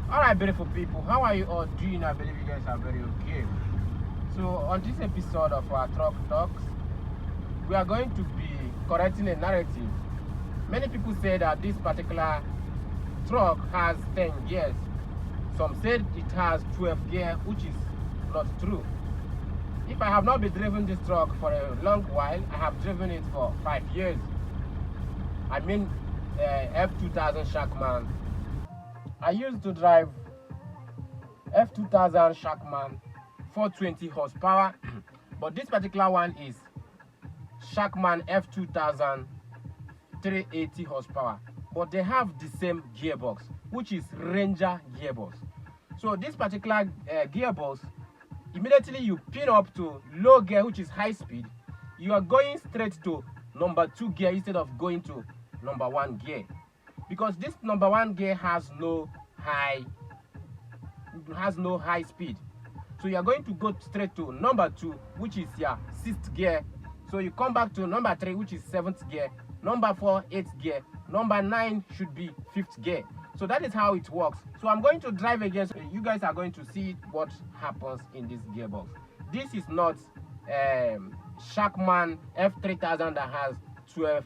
Alright, beautiful people, how are you all doing? I believe you guys are very okay. So on this episode of our Truck Talks, we are going to be correcting a narrative. Many people say that this particular truck has 10 gears. Some said it has 12 gears, which is not true. If I have not been driven this truck for a long while, I have driven it for 5 years. I mean F2000 SHACMAN. I used to drive F2000 SHACMAN 420 horsepower, but this particular one is SHACMAN F2000 380 horsepower, but they have the same gearbox, which is Ranger gearbox. So this particular gearbox, immediately you pin up to low gear, which is high speed, you are going straight to number 2 gear instead of going to number 1 gear, because this number 1 gear has no high speed. So you are going to go straight to number 2, which is your 6th gear. So you come back to number 3, which is 7th gear, number 4 8th gear, number 9 should be 5th gear. So that is how it works. So I'm going to drive again, so you guys are going to see what happens in this gearbox. This is not SHACMAN F3000 that has 12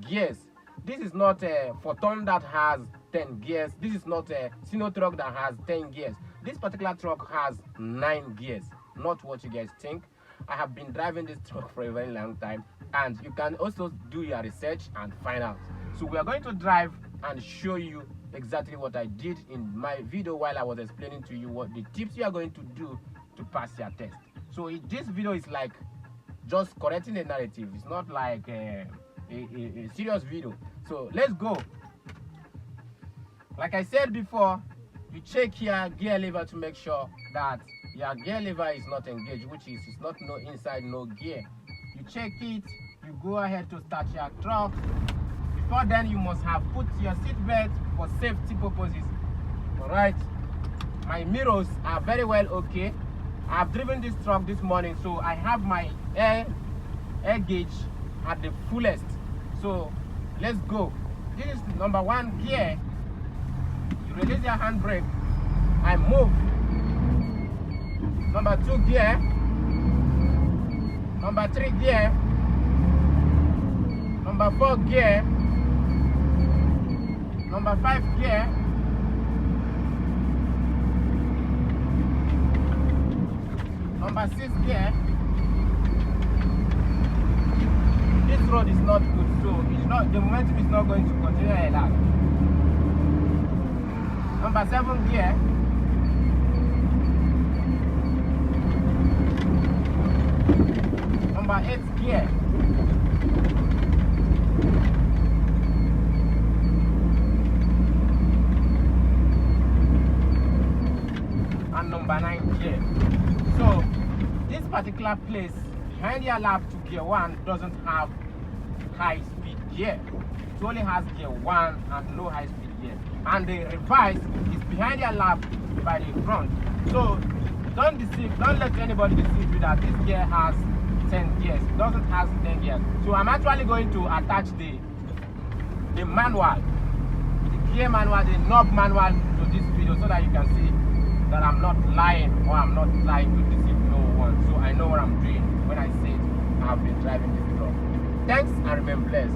gears. This is not a Photon that has 10 gears. This is not a Sino truck that has 10 gears. This particular truck has 9 gears, not what you guys think. I have been driving this truck for a very long time, and you can also do your research and find out. So we are going to drive and show you exactly what I did in my video while I was explaining to you what the tips you are going to do to pass your test. So this video is like just correcting a narrative. It's not like a serious video. So let's go. Like I said before, you check your gear lever to make sure that your gear lever is not engaged, which is it's not no inside no gear. You check it, you go ahead to start your truck. Before then, you must have put your seat belt for safety purposes. Alright, my mirrors are very well okay. I've driven this truck this morning, so I have my air gauge at the fullest. So let's go. This is number 1 gear. You release your handbrake and move. Number 2 gear, number 3 gear, number 4 gear, number 5 gear, number 6 gear. This road is not good, so the momentum is not going to continue like that. Number 7 gear, number 8 gear, and number 9 gear. So this particular place behind your lap to gear 1 doesn't have high speed gear. It only has gear 1 and no high speed gear. And the reverse is behind your lap by the front. So don't let anybody deceive you that this gear has 10 gears. It doesn't have 10 gears. So I'm actually going to attach the manual, the gear manual, the knob manual to this video, so that you can see that I'm not lying, or I'm not trying to deceive no one. So I know what I'm doing when I say I've been driving this truck. Thanks and remain blessed.